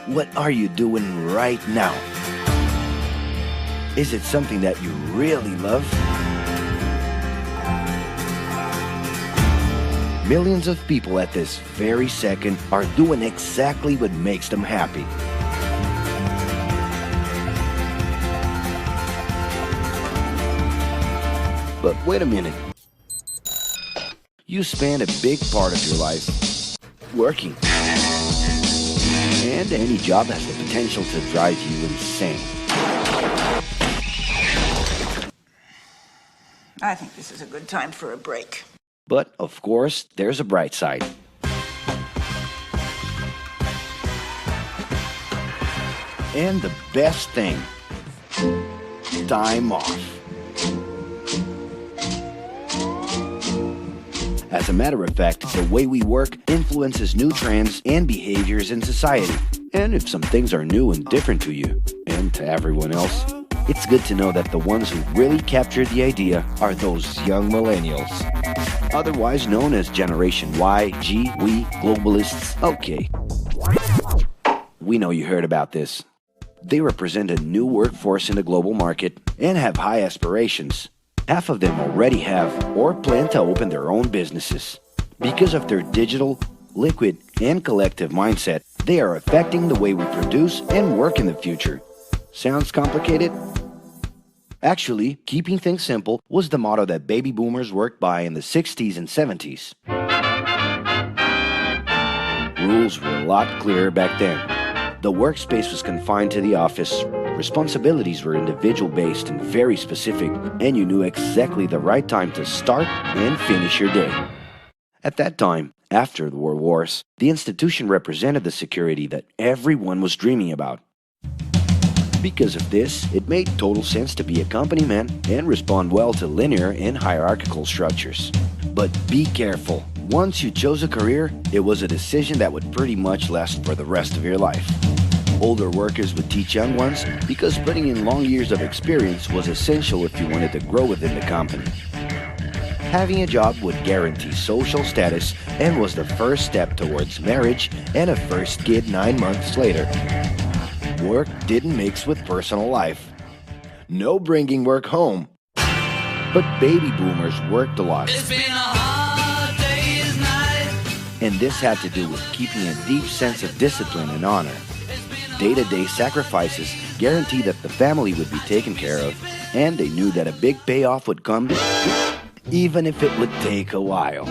What are you doing right now? Is it something that you really love? Millions of people at this very second are doing exactly what makes them happy. But wait a minute. You spend a big part of your life working. And any job has the potential to drive you insane. I think this is a good time for a break. But, of course, there's a bright side. And the best thing, time off. As a matter of fact, the way we work influences new trends and behaviors in society. And if some things are new and different to you, and to everyone else, it's good to know that the ones who really captured the idea are those young millennials. Otherwise known as Generation Y, G, we, globalists. Okay. We know you heard about this. They represent a new workforce in the global market and have high aspirations. Half of them already have or plan to open their own businesses. Because of their digital, liquid, and collective mindset, they are affecting the way we produce and work in the future. Sounds complicated? Actually, keeping things simple was the motto that baby boomers worked by in the 60s and 70s. Rules were a lot clearer back then. The workspace was confined to the office. Responsibilities were individual-based and very specific, and you knew exactly the right time to start and finish your day. At that time, after the World Wars, the institution represented the security that everyone was dreaming about. Because of this, it made total sense to be a company man and respond well to linear and hierarchical structures. But be careful. Once you chose a career, it was a decision that would pretty much last for the rest of your life. Older workers would teach young ones because putting in long years of experience was essential if you wanted to grow within the company. Having a job would guarantee social status and was the first step towards marriage and a first kid 9 months later. Work didn't mix with personal life. No bringing work home. But baby boomers worked a lot. It's been a hard day's night. And this had to do with keeping a deep sense of discipline and honor. Day-to-day sacrifices guaranteed that the family would be taken care of, and they knew that a big payoff would come, even if it would take a while.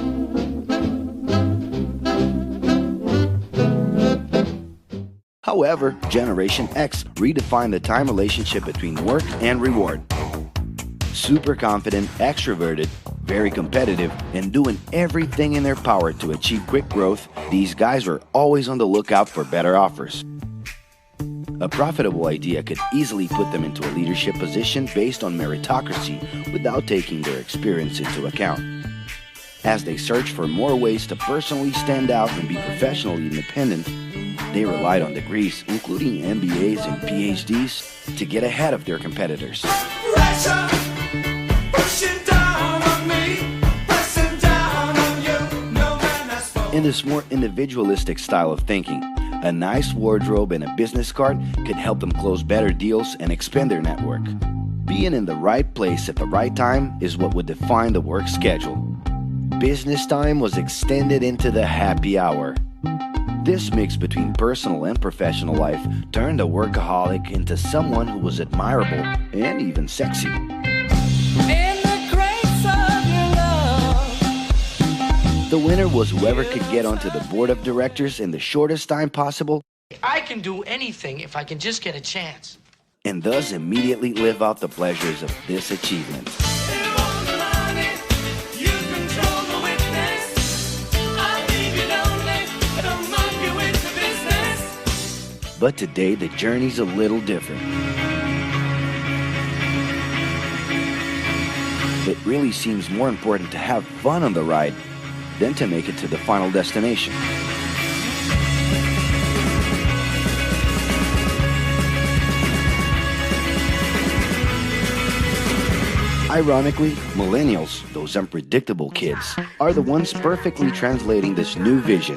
However, Generation X redefined the time relationship between work and reward. Super confident, extroverted, very competitive, and doing everything in their power to achieve quick growth, these guys were always on the lookout for better offers. A profitable idea could easily put them into a leadership position based on meritocracy without taking their experience into account. As they searched for more ways to personally stand out and be professionally independent, they relied on degrees, including MBAs and PhDs, to get ahead of their competitors. Pressure, pushing down on me, pressing down on you. No man has spoken. In this more individualistic style of thinking, a nice wardrobe and a business card could help them close better deals and expand their network. Being in the right place at the right time is what would define the work schedule. Business time was extended into the happy hour. This mix between personal and professional life turned a workaholic into someone who was admirable and even sexy. In the grace of your love. The winner was whoever could get onto the board of directors in the shortest time possible, I can do anything if I can just get a chance. and thus immediately live out the pleasures of this achievement. But today, the journey's a little different. It really seems more important to have fun on the ride than to make it to the final destination. Ironically, millennials, those unpredictable kids, are the ones perfectly translating this new vision.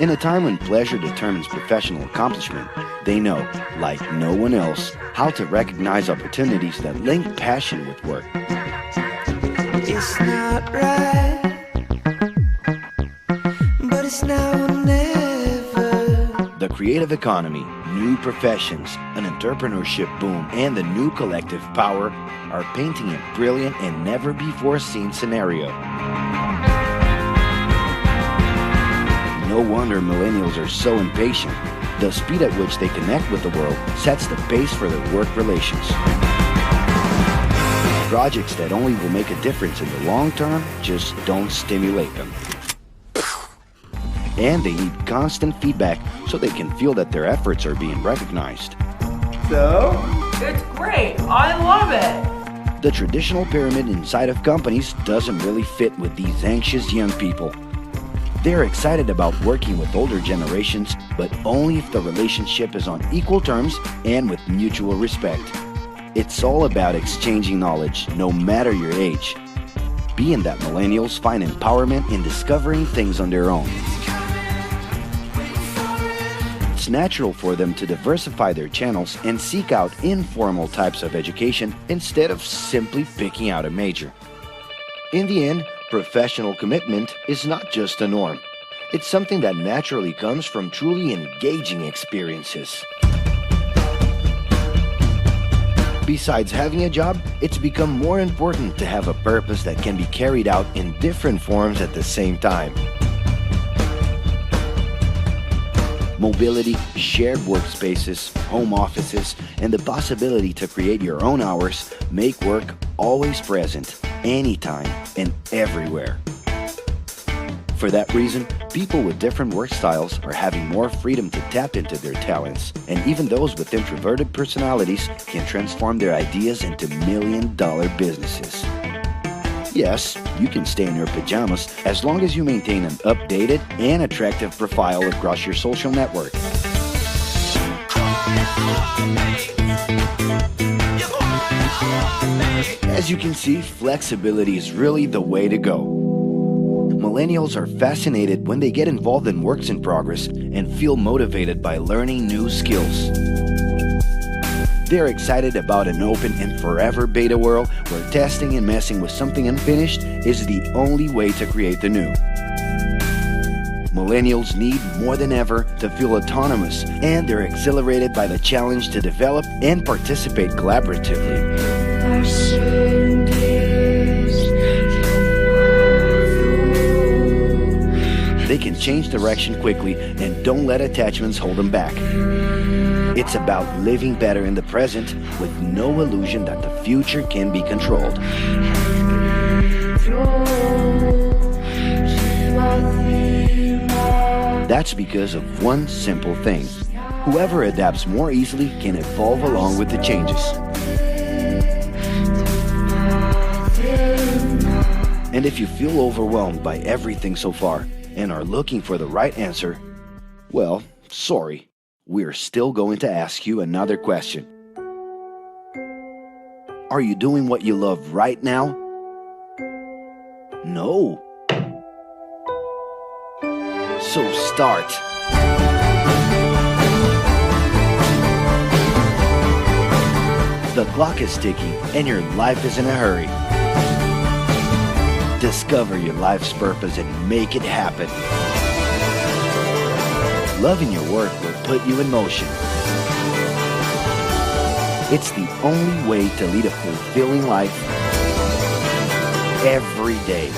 In a time when pleasure determines professional accomplishment, they know, like no one else, how to recognize opportunities that link passion with work. It's not right, but it's now or never. The creative economy, new professions, an entrepreneurship boom, and the new collective power are painting a brilliant and never-before-seen scenario. No wonder millennials are so impatient. The speed at which they connect with the world sets the pace for their work relations. Projects that only will make a difference in the long term just don't stimulate them. And they need constant feedback so they can feel that their efforts are being recognized. So? It's great. I love it. The traditional pyramid inside of companies doesn't really fit with these anxious young people. They're excited about working with older generations, but only if the relationship is on equal terms and with mutual respect. It's all about exchanging knowledge, no matter your age. Being that millennials find empowerment in discovering things on their own. It's natural for them to diversify their channels and seek out informal types of education instead of simply picking out a major. In the end, professional commitment is not just a norm. It's something that naturally comes from truly engaging experiences. Besides having a job, it's become more important to have a purpose that can be carried out in different forms at the same time. Mobility, shared workspaces, home offices, and the possibility to create your own hours make work always present, anytime and everywhere. For that reason, people with different work styles are having more freedom to tap into their talents, and even those with introverted personalities can transform their ideas into million-dollar businesses. Yes, you can stay in your pajamas as long as you maintain an updated and attractive profile across your social network. As you can see, flexibility is really the way to go. Millennials are fascinated when they get involved in works in progress and feel motivated by learning new skills. They're excited about an open and forever beta world where testing and messing with something unfinished is the only way to create the new. Millennials need more than ever to feel autonomous, and they're exhilarated by the challenge to develop and participate collaboratively. They can change direction quickly and don't let attachments hold them back. It's about living better in the present with no illusion that the future can be controlled. That's because of one simple thing. Whoever adapts more easily can evolve along with the changes. And if you feel overwhelmed by everything so far and are looking for the right answer, well, sorry, we're still going to ask you another question. Are you doing what you love right now? No. So start. The clock is ticking and your life is in a hurry. Discover your life's purpose and make it happen. Loving your work will put you in motion. It's the only way to lead a fulfilling life every day.